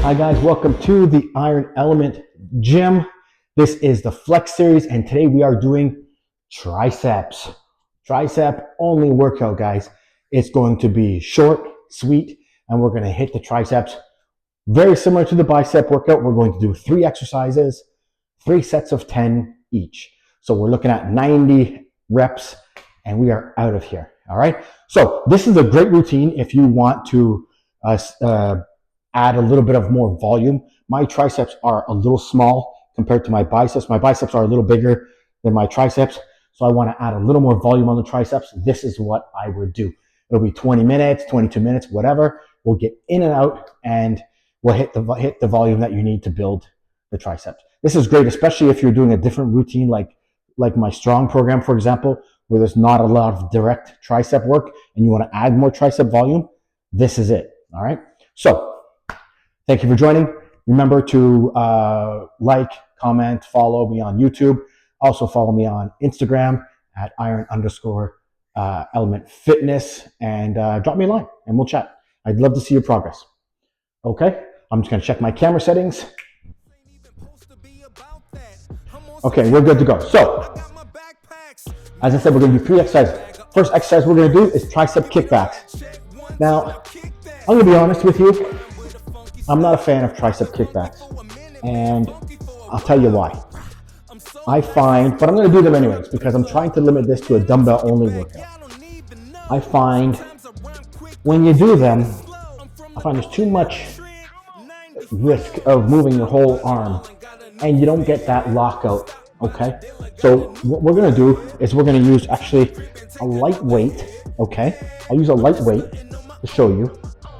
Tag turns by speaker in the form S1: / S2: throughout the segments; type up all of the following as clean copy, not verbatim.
S1: Hi guys, welcome to the Iron Element Gym. This is the Flex Series and today we are doing triceps. Tricep only workout, guys. It's going to be short, sweet, and we're going to hit the triceps. Very similar to the bicep workout. We're going to do 3 exercises, 3 sets of 10 each. So we're looking at 90 reps and we are out of here. All right. So this is a great routine if you want to add a little bit of more volume. My triceps are a little small compared to my biceps. My biceps are a little bigger than my triceps. So I want to add a little more volume on the triceps. This is what I would do. It'll be 20 minutes, 22 minutes, whatever. We'll get in and out and we'll hit the volume that you need to build the triceps. This is great, especially if you're doing a different routine like my strong program, for example, where there's not a lot of direct tricep work and you want to add more tricep volume. This is it. All right. So thank you for joining. Remember to like, comment, follow me on YouTube. Also follow me on Instagram at IRON_Element Fitness and drop me a line and we'll chat. I'd love to see your progress. Okay, I'm just gonna check my camera settings. Okay, we're good to go. So, as I said, we're gonna do 3 exercises. First exercise we're gonna do is tricep kickbacks. Now, I'm gonna be honest with you. I'm not a fan of tricep kickbacks, and I'll tell you why. I find, but I'm going to do them anyways because I'm trying to limit this to a dumbbell only workout. I find when you do them, I find there's too much risk of moving your whole arm and you don't get that lockout, okay? So what we're going to do is we're going to use actually a light weight, okay? I'll use a light weight to show you,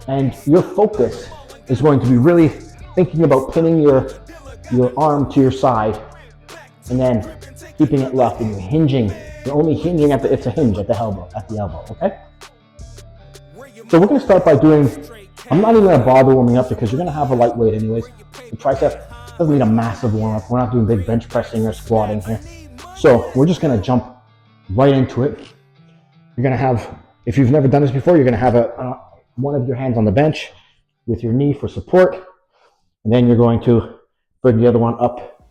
S1: and your focus is going to be really thinking about pinning your arm to your side and then keeping it locked, and you're hinging. You're only hinging it's a hinge at the elbow, okay? So we're gonna start by doing, I'm not even gonna bother warming up because you're gonna have a light weight anyways. The tricep doesn't need a massive warm up. We're not doing big bench pressing or squatting here. So we're just gonna jump right into it. You're gonna have, if you've never done this before, you're gonna have one of your hands on the bench with your knee for support, and then you're going to bring the other one up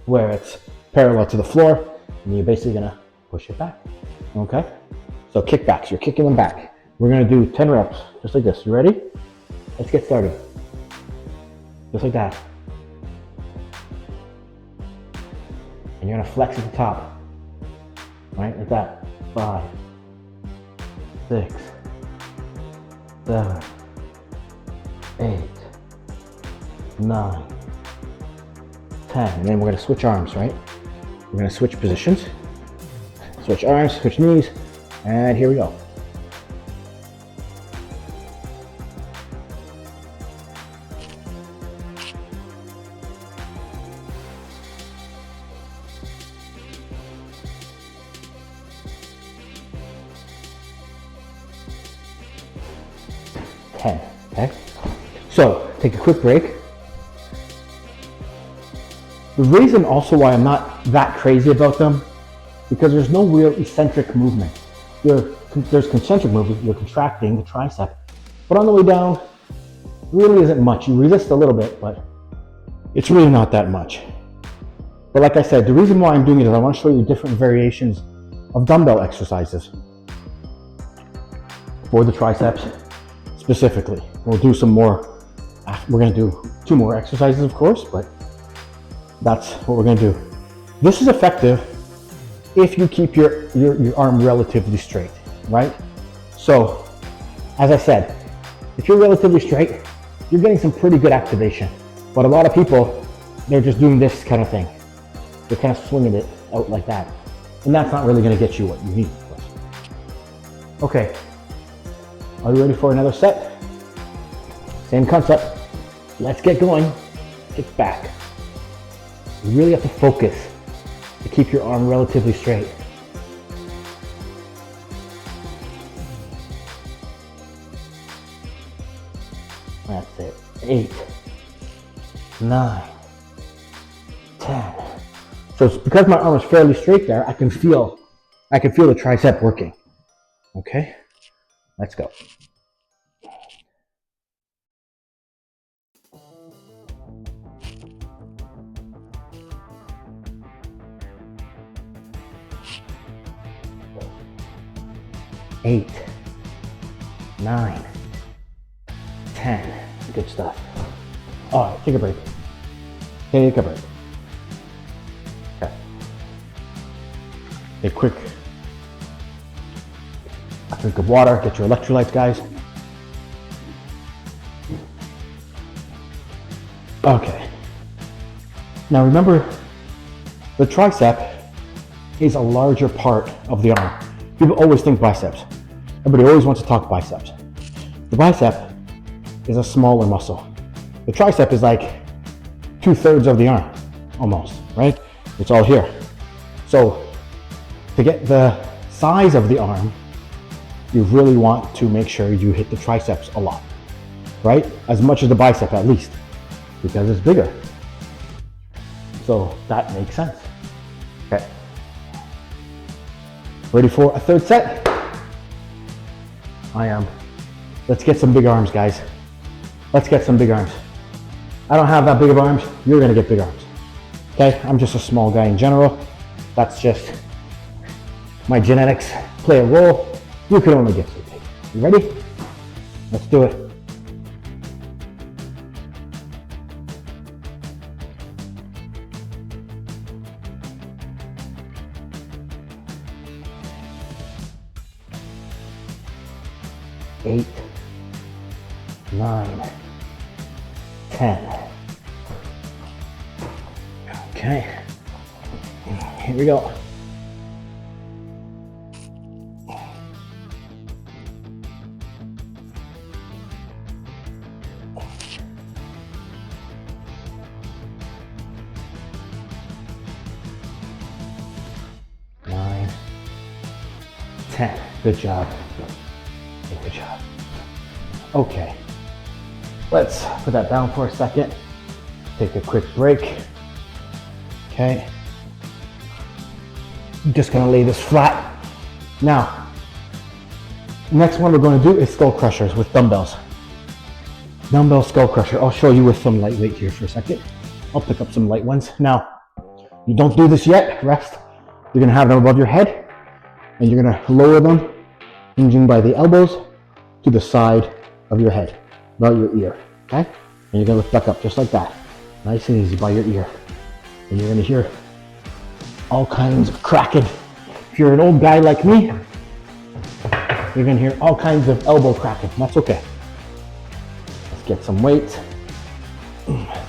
S1: where it's parallel to the floor, and you're basically gonna push it back, okay? So kickbacks, you're kicking them back. We're gonna do 10 reps, just like this. You ready? Let's get started. Just like that. And you're gonna flex at the top, right, like that. 5, 6, 7, 8, 9, 10. And then we're going to switch arms, right? We're going to switch positions. Switch arms, switch knees, and here we go. Okay? So, take a quick break. The reason also why I'm not that crazy about them, because there's no real eccentric movement. There's concentric movement, you're contracting the tricep, but on the way down, really isn't much. You resist a little bit, but it's really not that much. But like I said, the reason why I'm doing it is I want to show you different variations of dumbbell exercises for the triceps specifically. We'll do some more. We're going to do 2 more exercises, of course, but that's what we're going to do. This is effective if you keep your arm relatively straight, right? So, as I said, if you're relatively straight, you're getting some pretty good activation. But a lot of people, they're just doing this kind of thing. They're kind of swinging it out like that. And that's not really going to get you what you need. Okay, are you ready for another set? Same concept. Let's get going. Kick back. You really have to focus to keep your arm relatively straight. That's it. 8, 9, 10. So it's because my arm is fairly straight there, I can feel the tricep working. Okay, let's go. 8, 9, 10. Good stuff. All right, take a break. Take a break. Okay. A quick drink of water, get your electrolytes, guys. Okay. Now remember, the tricep is a larger part of the arm. People always think biceps. Everybody always wants to talk biceps. The bicep is a smaller muscle. The tricep is like 2/3 of the arm, almost, right? It's all here. So to get the size of the arm, you really want to make sure you hit the triceps a lot, right? As much as the bicep at least, because it's bigger. So that makes sense. Okay. Ready for a third set? I am. Let's get some big arms, guys. Let's get some big arms. I don't have that big of arms. You're gonna get big arms. Okay, I'm just a small guy in general. That's just my genetics play a role. You can only get so big. You ready? Let's do it. Eight, 9, 10. Okay, here we go. Nine, 10. Good job. Good job. Okay, let's put that down for a second. Take a quick break. Okay. I'm just gonna lay this flat. Now, next one we're gonna do is skull crushers with dumbbells. Dumbbell skull crusher. I'll show you with some lightweight here for a second. I'll pick up some light ones. Now, you don't do this yet, rest. You're gonna have them above your head and you're gonna lower them, hinging by the elbows to the side of your head, about your ear, okay? And you're gonna lift back up just like that. Nice and easy by your ear. And you're gonna hear all kinds of cracking. If you're an old guy like me, you're gonna hear all kinds of elbow cracking. That's okay. Let's get some weight.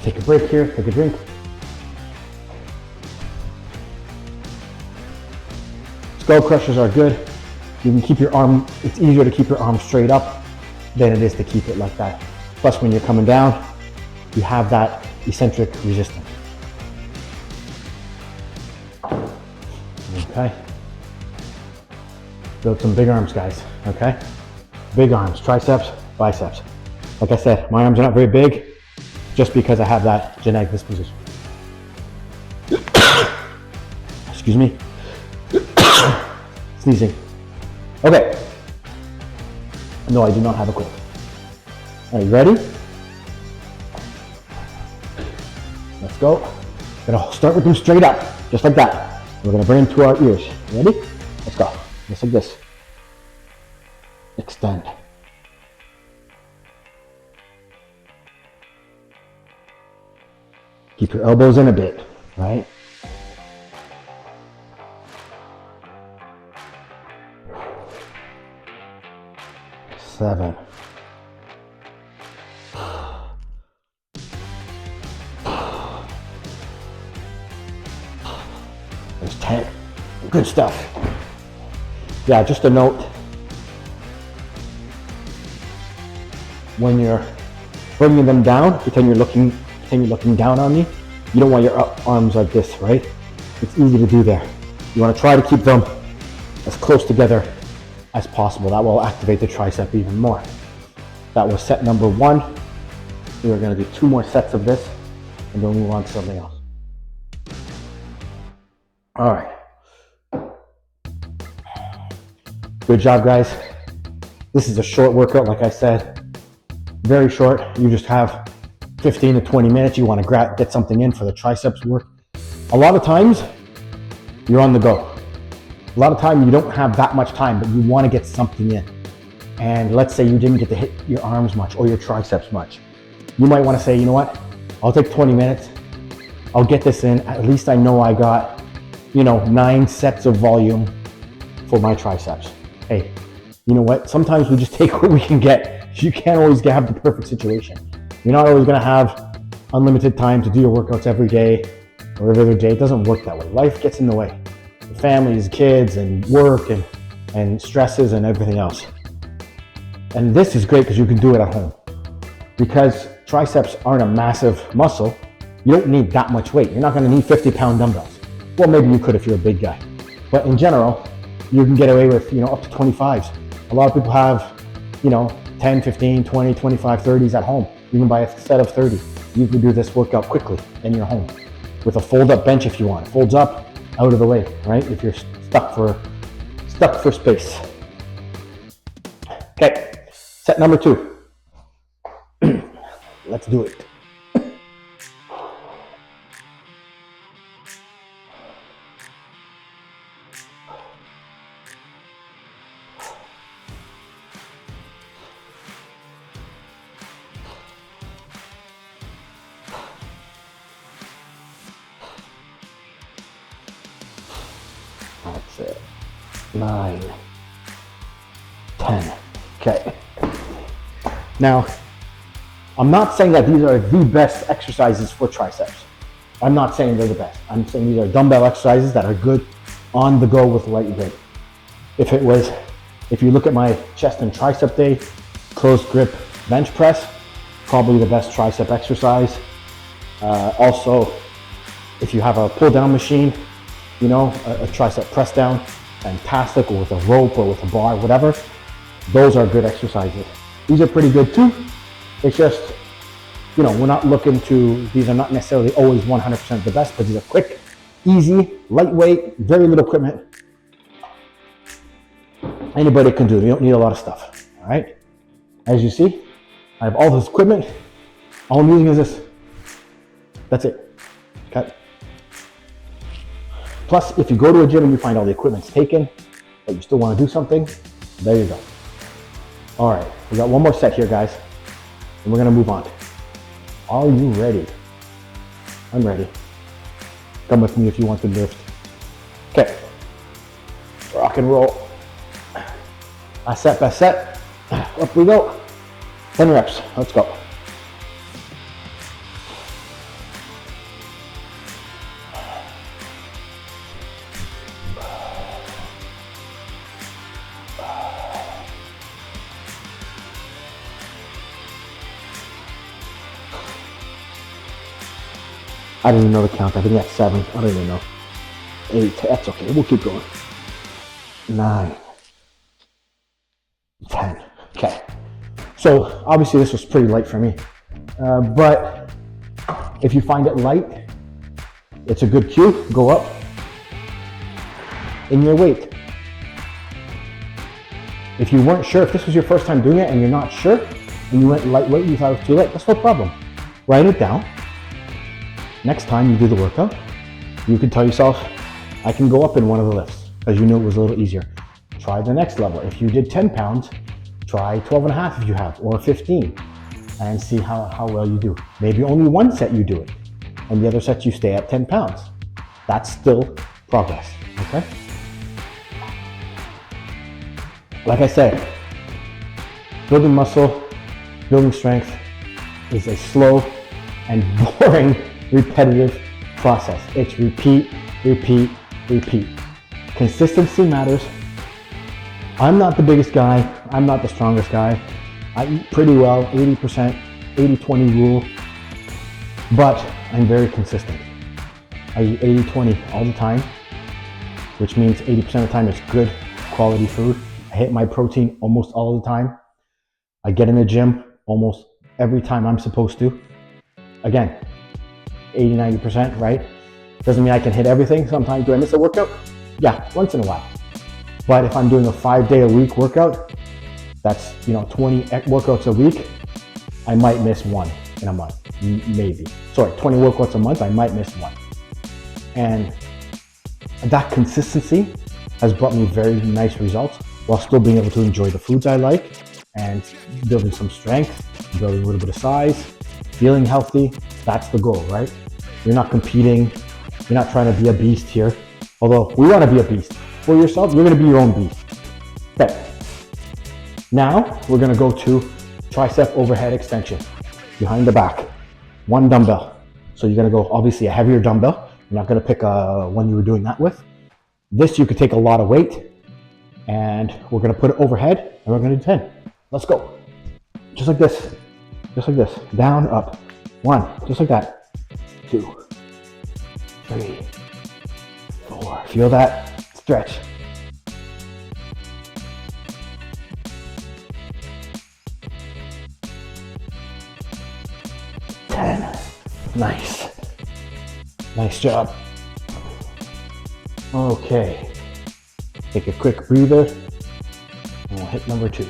S1: Take a break here, take a drink. Skull crushers are good. You can keep your arm, it's easier to keep your arm straight up than it is to keep it like that. Plus when you're coming down, you have that eccentric resistance. Okay. Build some big arms, guys, okay? Big arms, triceps, biceps. Like I said, my arms are not very big just because I have that genetic disposition. Excuse me. Sneezing. Okay. No, I do not have a cold. Are you ready? Let's go. Gonna start with them straight up, just like that. We're gonna bring them to our ears. Ready? Let's go. Just like this. Extend. Keep your elbows in a bit, right? Seven. There's 10. Good stuff. Yeah, just a note. When you're bringing them down, pretend you're looking down on me. You don't want your arms like this, right? It's easy to do there. You want to try to keep them as close together as possible. That will activate the tricep even more. That was set number 1. We're going to do 2 more sets of this and then move on to something else. All right. Good job, guys. This is a short workout, like I said. Very short. You just have 15 to 20 minutes. You want to get something in for the triceps work. A lot of times, you're on the go. A lot of time you don't have that much time, but you want to get something in. And let's say you didn't get to hit your arms much or your triceps much. You might want to say, you know what, I'll take 20 minutes. I'll get this in. At least I know I got, 9 sets of volume for my triceps. Hey, you know what? Sometimes we just take what we can get. You can't always have the perfect situation. You're not always going to have unlimited time to do your workouts every day or every other day. It doesn't work that way. Life gets in the way. Families, kids, and work, and stresses, and everything else. And this is great because you can do it at home. Because triceps aren't a massive muscle, you don't need that much weight. You're not going to need 50-pound dumbbells. Well, maybe you could if you're a big guy. But in general, you can get away with, up to 25s. A lot of people have, 10, 15, 20, 25, 30s at home. You can buy a set of 30. You can do this workout quickly in your home with a fold-up bench if you want. It folds up, out of the way, right? If you're stuck for space. Okay, set number 2. Let's do it. That's it. 9, 10. Okay. Now, I'm not saying that these are the best exercises for triceps. I'm not saying they're the best. I'm saying these are dumbbell exercises that are good on the go with light weight. If you look at my chest and tricep day, closed grip bench press, probably the best tricep exercise. Also, if you have a pull down machine, a tricep press down, fantastic, or with a rope or with a bar, whatever, those are good exercises. These are pretty good too. It's just, we're not looking these are not necessarily always 100% the best, but these are quick, easy, lightweight, very little equipment. Anybody can do it. You don't need a lot of stuff, all right? As you see, I have all this equipment. All I'm using is this. That's it, okay? Plus, if you go to a gym and you find all the equipment's taken, but you still want to do something, there you go. All right, we got one more set here, guys, and we're gonna move on. Are you ready? I'm ready. Come with me if you want to lift. Okay, rock and roll. Last set, best set. Up we go. 10 reps, let's go. I don't even know the count. I think that's 7. I don't even know. 8. That's okay. We'll keep going. 9. 10. Okay. So obviously this was pretty light for me. But if you find it light, it's a good cue. Go up in your weight. If you weren't sure, if this was your first time doing it and you're not sure, and you went lightweight, you thought it was too light, that's no problem. Write it down. Next time you do the workout, you can tell yourself, I can go up in one of the lifts, because you knew it was a little easier. Try the next level. If you did 10 pounds, try 12 and a half if you have, or 15, and see how well you do. Maybe only one set you do it, and the other set you stay at 10 pounds. That's still progress, okay? Like I said, building muscle, building strength is a slow and boring, repetitive process. It's repeat, repeat, repeat. Consistency matters. I'm not the biggest guy. I'm not the strongest guy. I eat pretty well, 80%, 80-20 rule, but I'm very consistent. I eat 80-20 all the time, which means 80% of the time it's good quality food. I hit my protein almost all the time. I get in the gym almost every time I'm supposed to. Again, 80-90%, right? Doesn't mean I can hit everything. Sometimes do I miss a workout? Yeah, once in a while. But if I'm doing a 5-day-a-week workout, that's 20 workouts a week, I might miss one in a month, maybe. Sorry, 20 workouts a month, I might miss one. And that consistency has brought me very nice results while still being able to enjoy the foods I like and building some strength, building a little bit of size, feeling healthy. That's the goal, right? You're not competing. You're not trying to be a beast here. Although we want to be a beast. For yourself, you're going to be your own beast. Okay. Now we're going to go to tricep overhead extension behind the back. One dumbbell. So you're going to go obviously a heavier dumbbell. You're not going to pick one you were doing that with. This you could take a lot of weight, and we're going to put it overhead, and we're going to do 10. Let's go. Just like this. Just like this. Down, up. 1. Just like that. 2. 3. 4. Feel that stretch. 10. Nice. Nice job. Okay. Take a quick breather, and we'll hit number 2.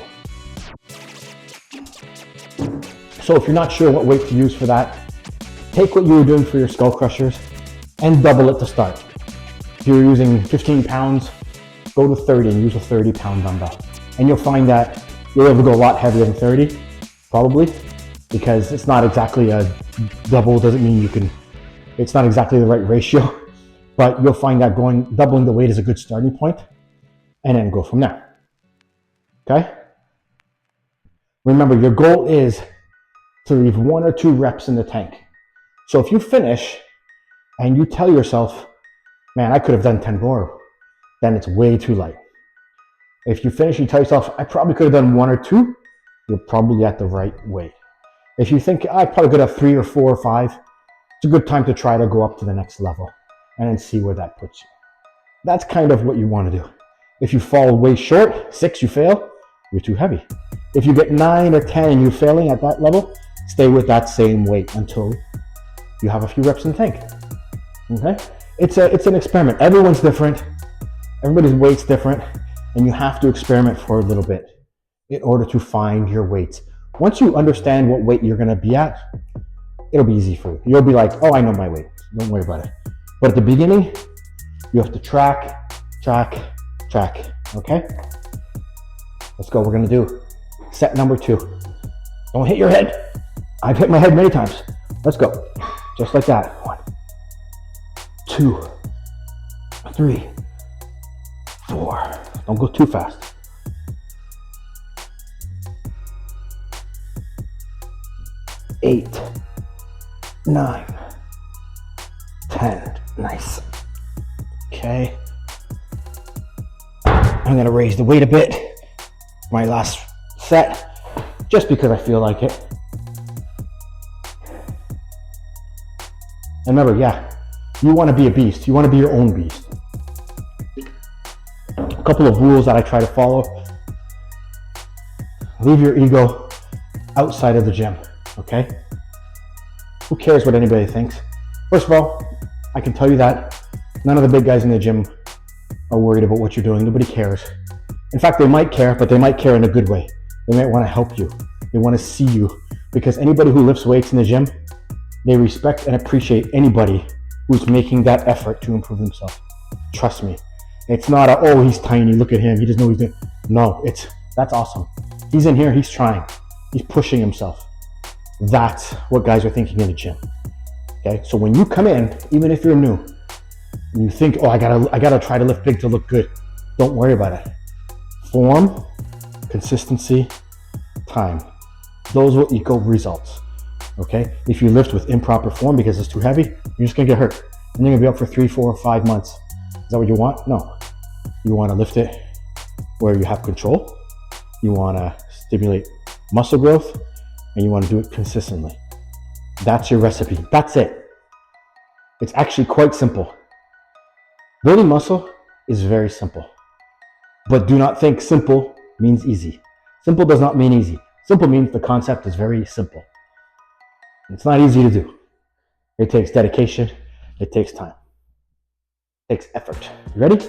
S1: So if you're not sure what weight to use for that, take what you were doing for your skull crushers and double it to start. If you're using 15 pounds, go to 30 and use a 30-pound dumbbell. And you'll find that you're able to go a lot heavier than 30, probably, because it's not exactly a double, doesn't mean you can, it's not exactly the right ratio, but you'll find that doubling the weight is a good starting point, and then go from there. Okay? Remember, your goal is to leave 1 or 2 reps in the tank. So if you finish and you tell yourself, man, I could have done 10 more, then it's way too light. If you finish and you tell yourself, I probably could have done 1 or 2, you're probably at the right weight. If you think, I probably could have 3 or 4 or 5, it's a good time to try to go up to the next level and then see where that puts you. That's kind of what you want to do. If you fall way short, 6, you fail, you're too heavy. If you get 9 or 10 and you're failing at that level, stay with that same weight until you have a few reps in the tank. Okay? It's an experiment. Everyone's different. Everybody's weight's different, and you have to experiment for a little bit in order to find your weights. Once you understand what weight you're going to be at, it'll be easy for you. You'll be like, oh, I know my weight. Don't worry about it. But at the beginning, you have to track, okay? Let's go. We're going to do set number 2. Don't hit your head. I've hit my head many times. Let's go. Just like that. 1, 2, 3, 4. Don't go too fast. 8, 9, 10. Nice. Okay. I'm gonna raise the weight a bit. My last set, just because I feel like it. And remember, yeah, you want to be a beast. You want to be your own beast. A couple of rules that I try to follow. Leave your ego outside of the gym, okay? Who cares what anybody thinks? First of all, I can tell you that none of the big guys in the gym are worried about what you're doing. Nobody cares. In fact, they might care, but they might care in a good way. They might want to help you. They want to see you, because anybody who lifts weights in the gym, they respect and appreciate anybody who's making that effort to improve themselves. Trust me. It's not oh, he's tiny, look at him, he doesn't know what he's doing. No, that's awesome. He's in here, he's trying. He's pushing himself. That's what guys are thinking in the gym. Okay, so when you come in, even if you're new, and you think, oh, I gotta try to lift big to look good, don't worry about it. Form, consistency, time. Those will equal results. Okay? If you lift with improper form because it's too heavy, you're just gonna get hurt. And you're gonna be up for 3, 4, 5 months. Is that what you want? No. You wanna lift it where you have control. You wanna stimulate muscle growth, and you wanna do it consistently. That's your recipe. That's it. It's actually quite simple. Building muscle is very simple. But do not think simple means easy. Simple does not mean easy. Simple means the concept is very simple. It's not easy to do. It takes dedication. It takes time. It takes effort. You ready?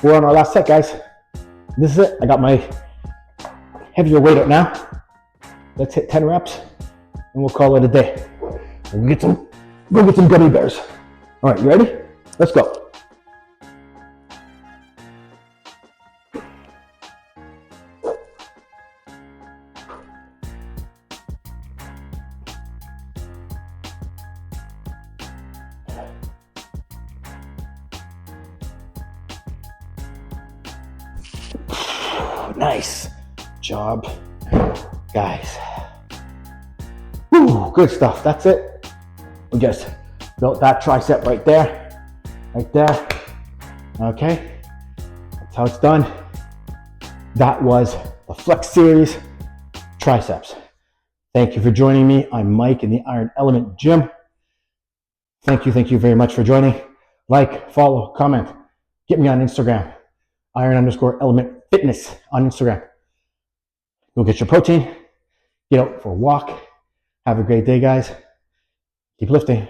S1: We're on our last set, guys. This is it. I got my heavier weight up now. Let's hit 10 reps and we'll call it a day. We'll go get some gummy bears. All right, you ready? Let's go. Nice job, guys. Woo, good stuff. That's it. We just built that tricep right there, right there. Okay, that's how it's done. That was the Flex Series triceps. Thank you for joining me. I'm Mike in the Iron Element Gym. Thank you very much for joining. Like, follow, comment. Get me on Instagram, Iron_Element Fitness on Instagram. Go get your protein. Get out for a walk. Have a great day, guys. Keep lifting.